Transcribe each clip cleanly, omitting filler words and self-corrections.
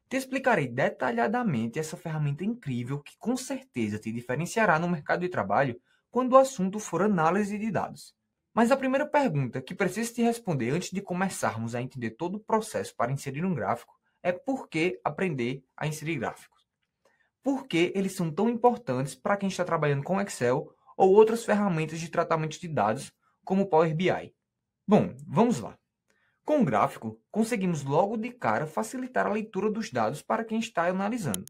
Te explicarei detalhadamente essa ferramenta incrível que com certeza te diferenciará no mercado de trabalho quando o assunto for análise de dados. Mas a primeira pergunta que preciso te responder antes de começarmos a entender todo o processo para inserir um gráfico é por que aprender a inserir gráficos? Por que eles são tão importantes para quem está trabalhando com Excel ou outras ferramentas de tratamento de dados, como o Power BI? Bom, vamos lá. Com o gráfico, conseguimos logo de cara facilitar a leitura dos dados para quem está analisando.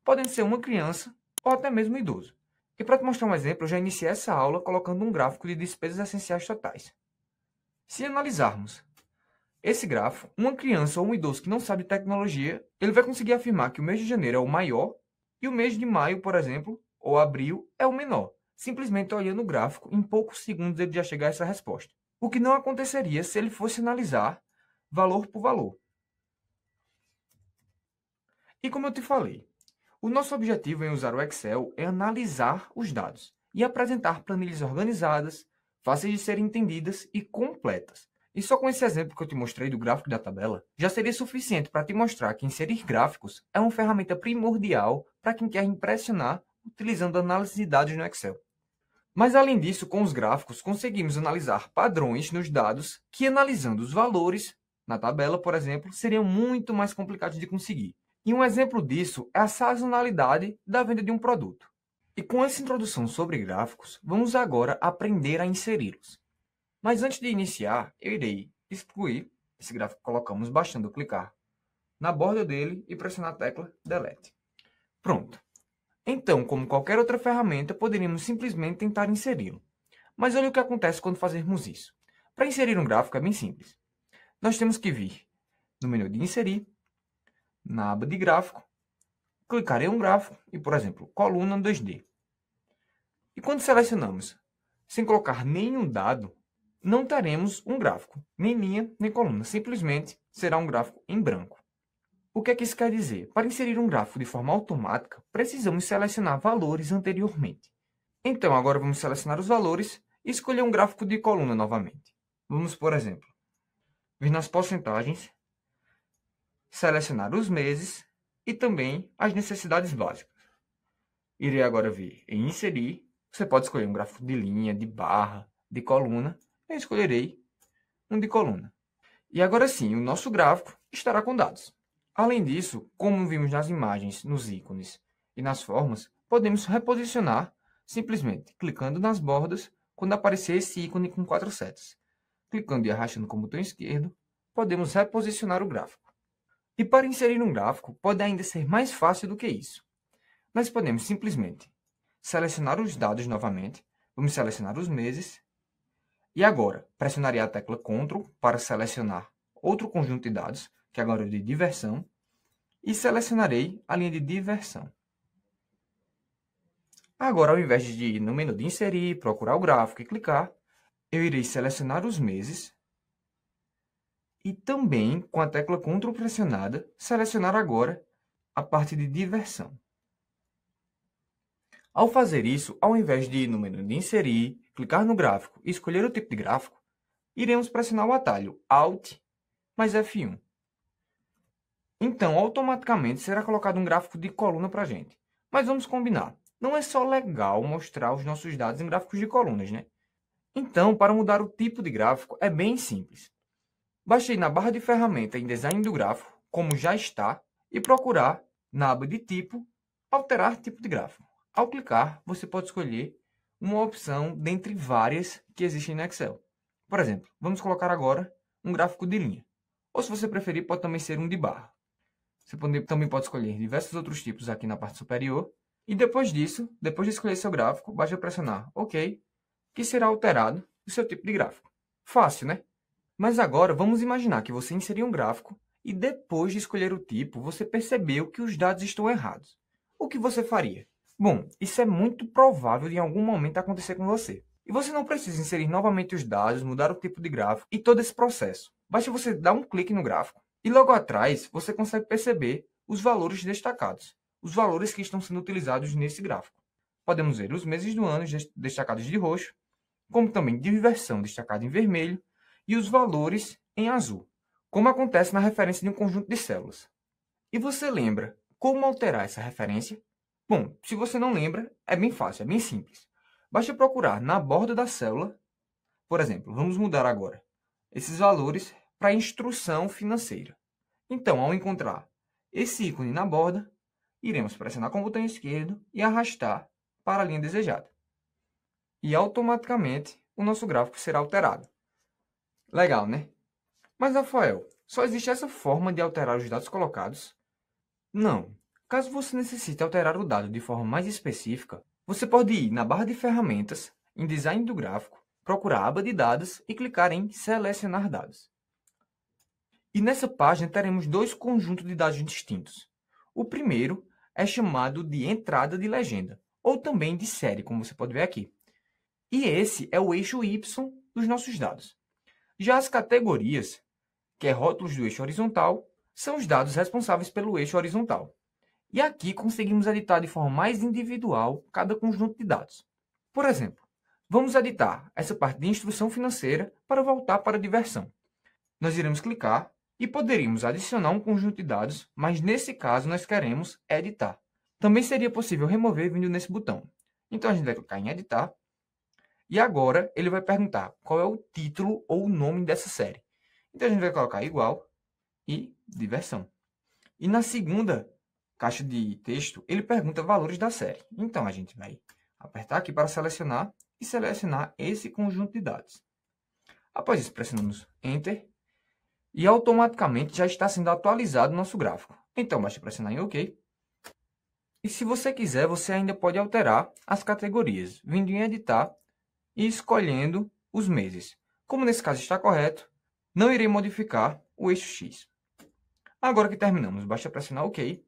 Podem ser uma criança ou até mesmo um idoso. E para te mostrar um exemplo, eu já iniciei essa aula colocando um gráfico de despesas essenciais totais. Se analisarmos esse gráfico, uma criança ou um idoso que não sabe de tecnologia, ele vai conseguir afirmar que o mês de janeiro é o maior e o mês de maio, por exemplo, ou abril, é o menor. Simplesmente olhando o gráfico, em poucos segundos ele já chega a essa resposta. O que não aconteceria se ele fosse analisar valor por valor. E como eu te falei, o nosso objetivo em usar o Excel é analisar os dados e apresentar planilhas organizadas, fáceis de serem entendidas e completas. E só com esse exemplo que eu te mostrei do gráfico da tabela, já seria suficiente para te mostrar que inserir gráficos é uma ferramenta primordial para quem quer impressionar utilizando análise de dados no Excel. Mas além disso, com os gráficos, conseguimos analisar padrões nos dados que, analisando os valores, na tabela, por exemplo, seriam muito mais complicados de conseguir. E um exemplo disso é a sazonalidade da venda de um produto. E com essa introdução sobre gráficos, vamos agora aprender a inseri-los. Mas antes de iniciar, eu irei excluir esse gráfico que colocamos bastando clicar na borda dele e pressionar a tecla Delete. Pronto. Então, como qualquer outra ferramenta, poderíamos simplesmente tentar inseri-lo. Mas olha o que acontece quando fazermos isso. Para inserir um gráfico é bem simples. Nós temos que vir no menu de Inserir, na aba de Gráfico, clicar em um gráfico e, por exemplo, coluna 2D. E quando selecionamos sem colocar nenhum dado, não teremos um gráfico, nem linha, nem coluna. Simplesmente será um gráfico em branco. O que é que isso quer dizer? Para inserir um gráfico de forma automática, precisamos selecionar valores anteriormente. Então, agora vamos selecionar os valores e escolher um gráfico de coluna novamente. Vamos, por exemplo, vir nas porcentagens, selecionar os meses e também as necessidades básicas. Irei agora vir em Inserir. Você pode escolher um gráfico de linha, de barra, de coluna. Eu escolherei um de coluna. E agora sim, o nosso gráfico estará com dados. Além disso, como vimos nas imagens, nos ícones e nas formas, podemos reposicionar simplesmente clicando nas bordas quando aparecer esse ícone com 4 setas. Clicando e arrastando com o botão esquerdo, podemos reposicionar o gráfico. E para inserir um gráfico, pode ainda ser mais fácil do que isso. Nós podemos simplesmente selecionar os dados novamente, vamos selecionar os meses, e agora pressionarei a tecla Ctrl para selecionar outro conjunto de dados, que agora é de diversão, e selecionarei a linha de diversão. Agora, ao invés de ir no menu de Inserir, procurar o gráfico e clicar, eu irei selecionar os meses e também, com a tecla Ctrl pressionada, selecionar agora a parte de diversão. Ao fazer isso, ao invés de ir no menu de Inserir, clicar no gráfico e escolher o tipo de gráfico, iremos pressionar o atalho Alt mais F1. Então, automaticamente será colocado um gráfico de coluna para a gente. Mas vamos combinar, não é só legal mostrar os nossos dados em gráficos de colunas, né? Então, para mudar o tipo de gráfico é bem simples. Basta ir na barra de ferramenta em Design do gráfico, como já está, e procurar na aba de tipo, Alterar tipo de gráfico. Ao clicar, você pode escolher uma opção dentre várias que existem no Excel. Por exemplo, vamos colocar agora um gráfico de linha. Ou se você preferir, pode também ser um de barra. Você também pode escolher diversos outros tipos aqui na parte superior. E depois disso, depois de escolher seu gráfico, basta pressionar OK, que será alterado o seu tipo de gráfico. Fácil, né? Mas agora vamos imaginar que você inseriu um gráfico e depois de escolher o tipo, você percebeu que os dados estão errados. O que você faria? Bom, isso é muito provável de em algum momento acontecer com você. E você não precisa inserir novamente os dados, mudar o tipo de gráfico e todo esse processo. Basta você dar um clique no gráfico e logo atrás você consegue perceber os valores destacados, os valores que estão sendo utilizados nesse gráfico. Podemos ver os meses do ano destacados de roxo, como também diversão destacada em vermelho e os valores em azul, como acontece na referência de um conjunto de células. E você lembra como alterar essa referência? Bom, se você não lembra, é bem fácil, é bem simples. Basta procurar na borda da célula, por exemplo, vamos mudar agora esses valores para instrução financeira. Então, ao encontrar esse ícone na borda, iremos pressionar com o botão esquerdo e arrastar para a linha desejada. E automaticamente o nosso gráfico será alterado. Legal, né? Mas, Rafael, só existe essa forma de alterar os dados colocados? Não. Caso você necessite alterar o dado de forma mais específica, você pode ir na barra de ferramentas, em Design do gráfico, procurar a aba de dados e clicar em Selecionar dados. E nessa página teremos dois conjuntos de dados distintos. O primeiro é chamado de entrada de legenda, ou também de série, como você pode ver aqui. E esse é o eixo Y dos nossos dados. Já as categorias, que é rótulos do eixo horizontal, são os dados responsáveis pelo eixo horizontal. E aqui conseguimos editar de forma mais individual cada conjunto de dados. Por exemplo, vamos editar essa parte de instrução financeira para voltar para a diversão. Nós iremos clicar e poderíamos adicionar um conjunto de dados, mas nesse caso nós queremos editar. Também seria possível remover vindo nesse botão. Então a gente vai clicar em editar e agora ele vai perguntar qual é o título ou o nome dessa série. Então a gente vai colocar igual e diversão. E na segunda caixa de texto, ele pergunta valores da série. Então, a gente vai apertar aqui para selecionar e selecionar esse conjunto de dados. Após isso, pressionamos Enter e automaticamente já está sendo atualizado o nosso gráfico. Então, basta pressionar em OK. E se você quiser, você ainda pode alterar as categorias, vindo em Editar e escolhendo os meses. Como nesse caso está correto, não irei modificar o eixo X. Agora que terminamos, basta pressionar OK.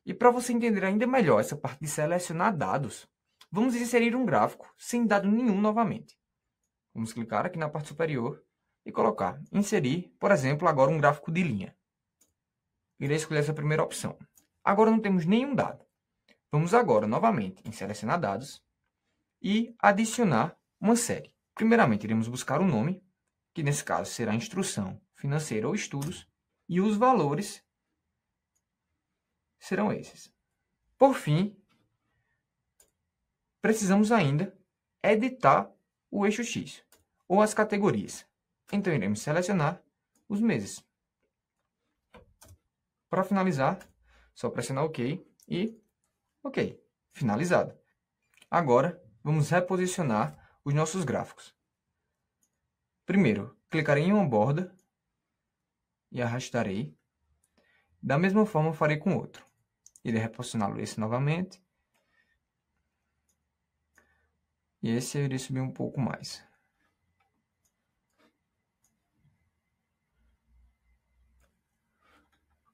E para você entender ainda melhor essa parte de selecionar dados, vamos inserir um gráfico sem dado nenhum novamente. Vamos clicar aqui na parte superior e colocar inserir, por exemplo, agora um gráfico de linha. Irei escolher essa primeira opção. Agora não temos nenhum dado. Vamos agora novamente em selecionar dados e adicionar uma série. Primeiramente iremos buscar um nome, que nesse caso será instrução financeira ou estudos, e os valores serão esses. Por fim, precisamos ainda editar o eixo X, ou as categorias. Então, iremos selecionar os meses. Para finalizar, só pressionar OK e OK. Finalizado. Agora, vamos reposicionar os nossos gráficos. Primeiro, clicarei em uma borda e arrastarei. Da mesma forma, farei com outro. Irei reposicioná-lo esse novamente. E esse eu irei subir um pouco mais.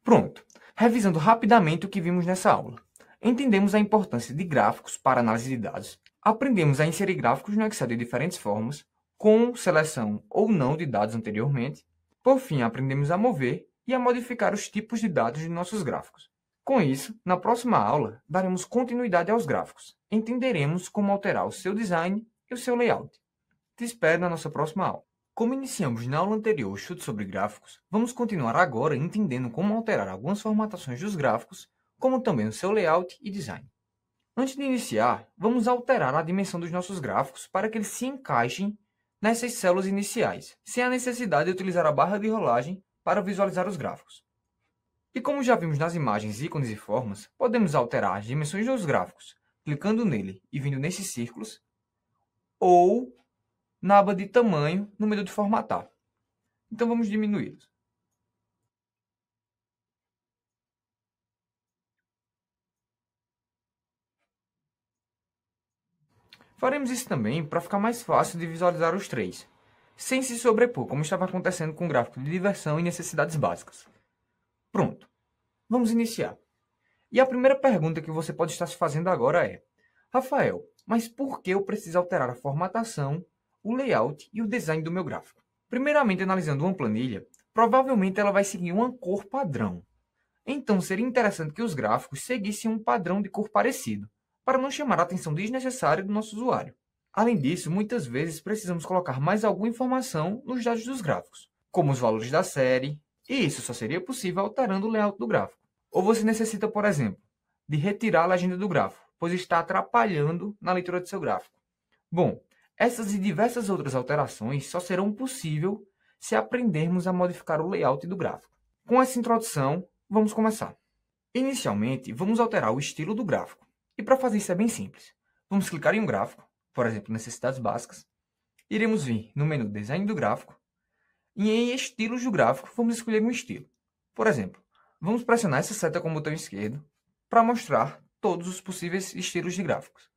Pronto. Revisando rapidamente o que vimos nessa aula. Entendemos a importância de gráficos para análise de dados. Aprendemos a inserir gráficos no Excel de diferentes formas, com seleção ou não de dados anteriormente. Por fim, aprendemos a mover e a modificar os tipos de dados de nossos gráficos. Com isso, na próxima aula, daremos continuidade aos gráficos. Entenderemos como alterar o seu design e o seu layout. Te espero na nossa próxima aula. Como iniciamos na aula anterior o estudo sobre gráficos, vamos continuar agora entendendo como alterar algumas formatações dos gráficos, como também o seu layout e design. Antes de iniciar, vamos alterar a dimensão dos nossos gráficos para que eles se encaixem nessas células iniciais, sem a necessidade de utilizar a barra de rolagem para visualizar os gráficos. E como já vimos nas imagens, ícones e formas, podemos alterar as dimensões dos gráficos, clicando nele e vindo nesses círculos, ou na aba de tamanho no menu de formatar. Então vamos diminuí-los. Faremos isso também para ficar mais fácil de visualizar os três, sem se sobrepor, como estava acontecendo com o gráfico de diversão e necessidades básicas. Pronto, vamos iniciar. E a primeira pergunta que você pode estar se fazendo agora é: Rafael, mas por que eu preciso alterar a formatação, o layout e o design do meu gráfico? Primeiramente, analisando uma planilha, provavelmente ela vai seguir uma cor padrão. Então, seria interessante que os gráficos seguissem um padrão de cor parecido, para não chamar a atenção desnecessária do nosso usuário. Além disso, muitas vezes precisamos colocar mais alguma informação nos dados dos gráficos, como os valores da série, e isso só seria possível alterando o layout do gráfico. Ou você necessita, por exemplo, de retirar a legenda do gráfico, pois está atrapalhando na leitura do seu gráfico. Bom, essas e diversas outras alterações só serão possíveis se aprendermos a modificar o layout do gráfico. Com essa introdução, vamos começar. Inicialmente, vamos alterar o estilo do gráfico. E para fazer isso é bem simples. Vamos clicar em um gráfico, por exemplo, necessidades básicas. Iremos vir no menu Design do gráfico. E em Estilos do gráfico, vamos escolher um estilo. Por exemplo, vamos pressionar essa seta com o botão esquerdo para mostrar todos os possíveis estilos de gráficos.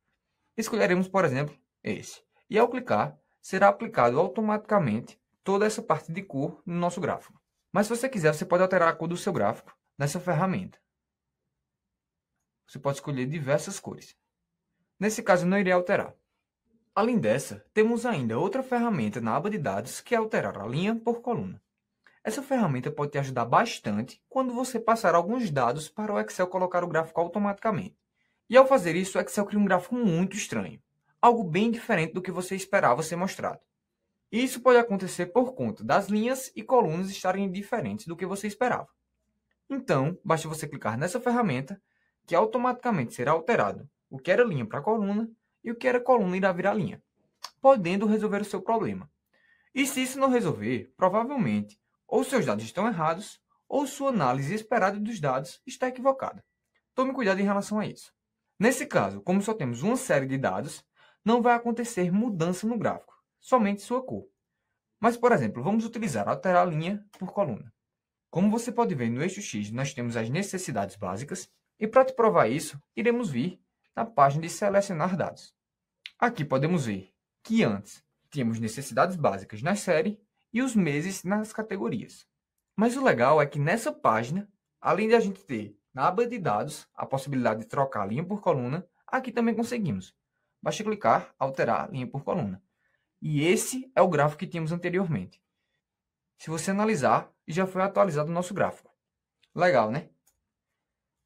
Escolheremos, por exemplo, esse. E ao clicar, será aplicado automaticamente toda essa parte de cor no nosso gráfico. Mas se você quiser, você pode alterar a cor do seu gráfico nessa ferramenta. Você pode escolher diversas cores. Nesse caso, eu não irei alterar. Além dessa, temos ainda outra ferramenta na aba de dados que é alterar a linha por coluna. Essa ferramenta pode te ajudar bastante quando você passar alguns dados para o Excel colocar o gráfico automaticamente. E ao fazer isso, o Excel cria um gráfico muito estranho, algo bem diferente do que você esperava ser mostrado. E isso pode acontecer por conta das linhas e colunas estarem diferentes do que você esperava. Então, basta você clicar nessa ferramenta que automaticamente será alterado o que era linha para coluna e o que era coluna irá virar linha, podendo resolver o seu problema. E se isso não resolver, provavelmente, ou seus dados estão errados, ou sua análise esperada dos dados está equivocada. Tome cuidado em relação a isso. Nesse caso, como só temos uma série de dados, não vai acontecer mudança no gráfico, somente sua cor. Mas, por exemplo, vamos utilizar alterar a linha por coluna. Como você pode ver no eixo X, nós temos as necessidades básicas, e para te provar isso, iremos vir na página de selecionar dados. Aqui podemos ver que antes tínhamos necessidades básicas na série e os meses nas categorias. Mas o legal é que nessa página, além de a gente ter na aba de dados a possibilidade de trocar linha por coluna, aqui também conseguimos. Basta clicar, alterar linha por coluna. E esse é o gráfico que tínhamos anteriormente. Se você analisar, já foi atualizado o nosso gráfico. Legal, né?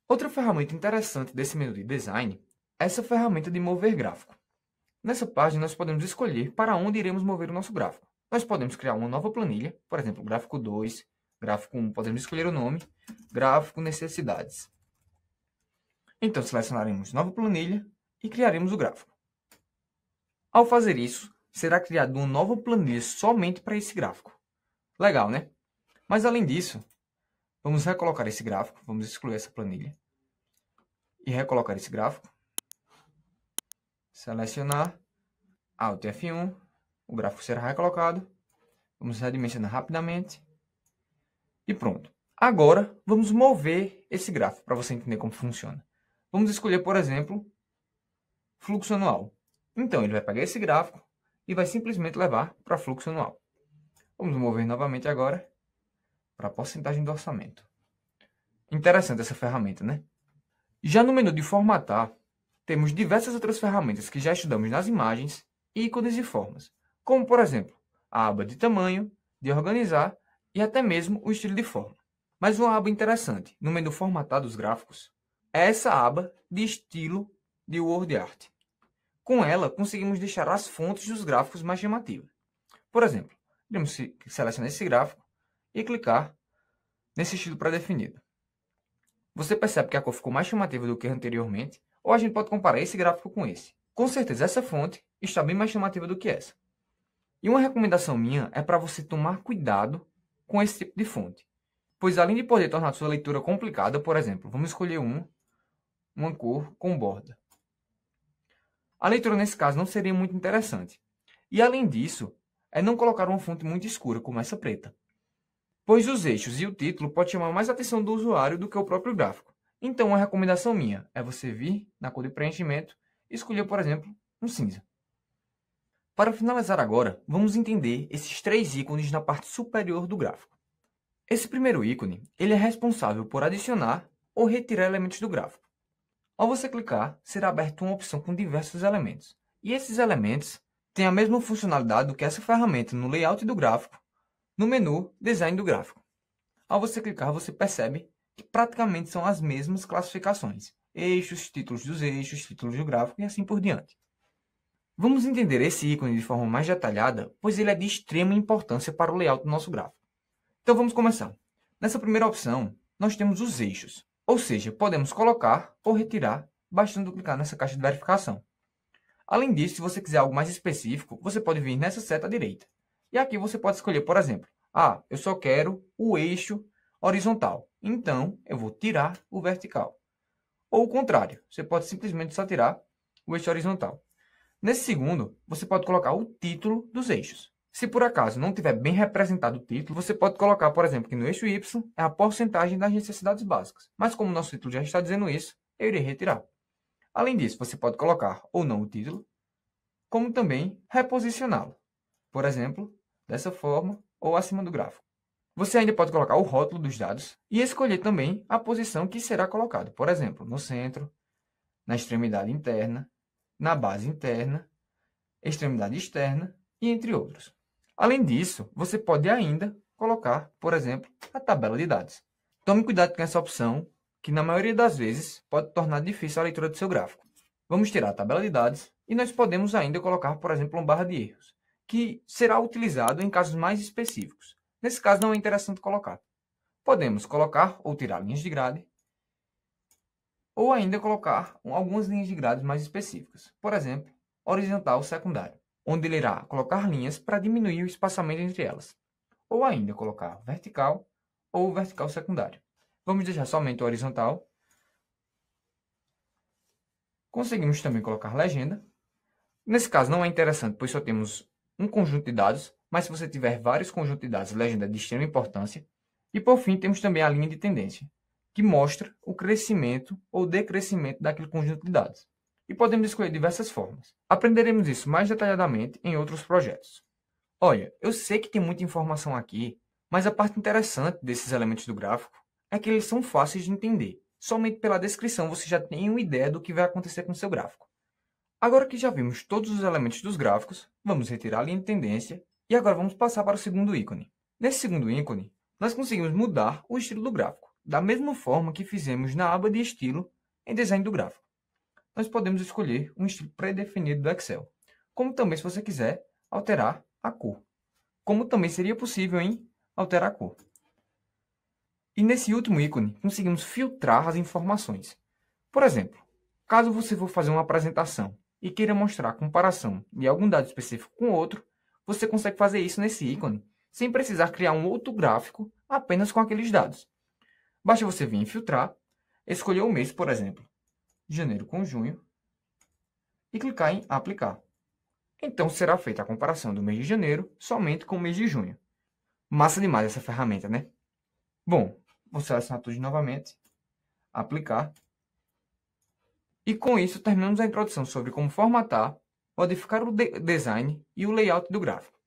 Outra ferramenta interessante desse menu de design é essa ferramenta de mover gráfico. Nessa página, nós podemos escolher para onde iremos mover o nosso gráfico. Nós podemos criar uma nova planilha, por exemplo, gráfico 2, gráfico 1, podemos escolher o nome, gráfico necessidades. Então, selecionaremos nova planilha e criaremos o gráfico. Ao fazer isso, será criada uma nova planilha somente para esse gráfico. Legal, né? Mas além disso, vamos recolocar esse gráfico, vamos excluir essa planilha e recolocar esse gráfico. Selecionar, Alt F1, o gráfico será recolocado. Vamos redimensionar rapidamente. E pronto. Agora, vamos mover esse gráfico para você entender como funciona. Vamos escolher, por exemplo, fluxo anual. Então, ele vai pegar esse gráfico e vai simplesmente levar para fluxo anual. Vamos mover novamente agora para a porcentagem do orçamento. Interessante essa ferramenta, né? Já no menu de formatar, temos diversas outras ferramentas que já estudamos nas imagens, ícones e formas, como por exemplo, a aba de tamanho, de organizar e até mesmo o estilo de forma. Mas uma aba interessante no menu formatar dos gráficos é essa aba de estilo de WordArt. Com ela, conseguimos deixar as fontes dos gráficos mais chamativas. Por exemplo, iremos selecionar esse gráfico e clicar nesse estilo pré-definido. Você percebe que a cor ficou mais chamativa do que anteriormente, ou a gente pode comparar esse gráfico com esse. Com certeza essa fonte está bem mais chamativa do que essa. E uma recomendação minha é para você tomar cuidado com esse tipo de fonte. Pois além de poder tornar sua leitura complicada, por exemplo, vamos escolher uma cor com borda. A leitura nesse caso não seria muito interessante. E além disso, é não colocar uma fonte muito escura como essa preta. Pois os eixos e o título podem chamar mais a atenção do usuário do que o próprio gráfico. Então, uma recomendação minha é você vir na cor de preenchimento e escolher, por exemplo, um cinza. Para finalizar agora, vamos entender esses três ícones na parte superior do gráfico. Esse primeiro ícone, ele é responsável por adicionar ou retirar elementos do gráfico. Ao você clicar, será aberta uma opção com diversos elementos. E esses elementos têm a mesma funcionalidade do que essa ferramenta no layout do gráfico, no menu Design do gráfico. Ao você clicar, você percebe que praticamente são as mesmas classificações. Eixos, títulos dos eixos, títulos do gráfico e assim por diante. Vamos entender esse ícone de forma mais detalhada, pois ele é de extrema importância para o layout do nosso gráfico. Então vamos começar. Nessa primeira opção, nós temos os eixos, Ou seja, podemos colocar ou retirar bastando clicar nessa caixa de verificação. Além disso, se você quiser algo mais específico, você pode vir nessa seta à direita. E aqui você pode escolher, por exemplo, eu só quero o eixo horizontal. Então, eu vou tirar o vertical. Ou o contrário, você pode simplesmente só tirar o eixo horizontal. Nesse segundo, você pode colocar o título dos eixos. Se por acaso não tiver bem representado o título, você pode colocar, por exemplo, que no eixo Y é a porcentagem das necessidades básicas. Mas como o nosso título já está dizendo isso, eu irei retirar. Além disso, você pode colocar ou não o título, como também reposicioná-lo. Por exemplo, dessa forma ou acima do gráfico. Você ainda pode colocar o rótulo dos dados e escolher também a posição que será colocado. Por exemplo, no centro, na extremidade interna, na base interna, extremidade externa e entre outros. Além disso, você pode ainda colocar, por exemplo, a tabela de dados. Tome cuidado com essa opção, que na maioria das vezes pode tornar difícil a leitura do seu gráfico. Vamos tirar a tabela de dados e nós podemos ainda colocar, por exemplo, uma barra de erros, que será utilizado em casos mais específicos. Nesse caso, não é interessante colocar. Podemos colocar ou tirar linhas de grade, ou ainda colocar algumas linhas de grade mais específicas. Por exemplo, horizontal secundário, onde ele irá colocar linhas para diminuir o espaçamento entre elas. Ou ainda colocar vertical ou vertical secundário. Vamos deixar somente o horizontal. Conseguimos também colocar legenda. Nesse caso não é interessante, pois só temos um conjunto de dados, mas se você tiver vários conjuntos de dados, legenda é de extrema importância. E por fim, temos também a linha de tendência, que mostra o crescimento ou decrescimento daquele conjunto de dados. E podemos escolher diversas formas. Aprenderemos isso mais detalhadamente em outros projetos. Olha, eu sei que tem muita informação aqui, mas a parte interessante desses elementos do gráfico é que eles são fáceis de entender. Somente pela descrição você já tem uma ideia do que vai acontecer com o seu gráfico. Agora que já vimos todos os elementos dos gráficos, vamos retirar a linha de tendência e agora vamos passar para o segundo ícone. Nesse segundo ícone, nós conseguimos mudar o estilo do gráfico, da mesma forma que fizemos na aba de estilo em desenho do gráfico. Nós podemos escolher um estilo pré-definido do Excel, como também se você quiser alterar a cor, como também seria possível em alterar a cor. E nesse último ícone, conseguimos filtrar as informações. Por exemplo, caso você for fazer uma apresentação e queira mostrar a comparação de algum dado específico com outro, você consegue fazer isso nesse ícone, sem precisar criar um outro gráfico apenas com aqueles dados. Basta você vir em filtrar, escolher o mês, por exemplo, janeiro com junho, e clicar em aplicar. Então será feita a comparação do mês de janeiro somente com o mês de junho. Massa demais essa ferramenta, né? Bom, vou selecionar tudo novamente, aplicar. E com isso terminamos a introdução sobre como formatar, modificar o design e o layout do gráfico.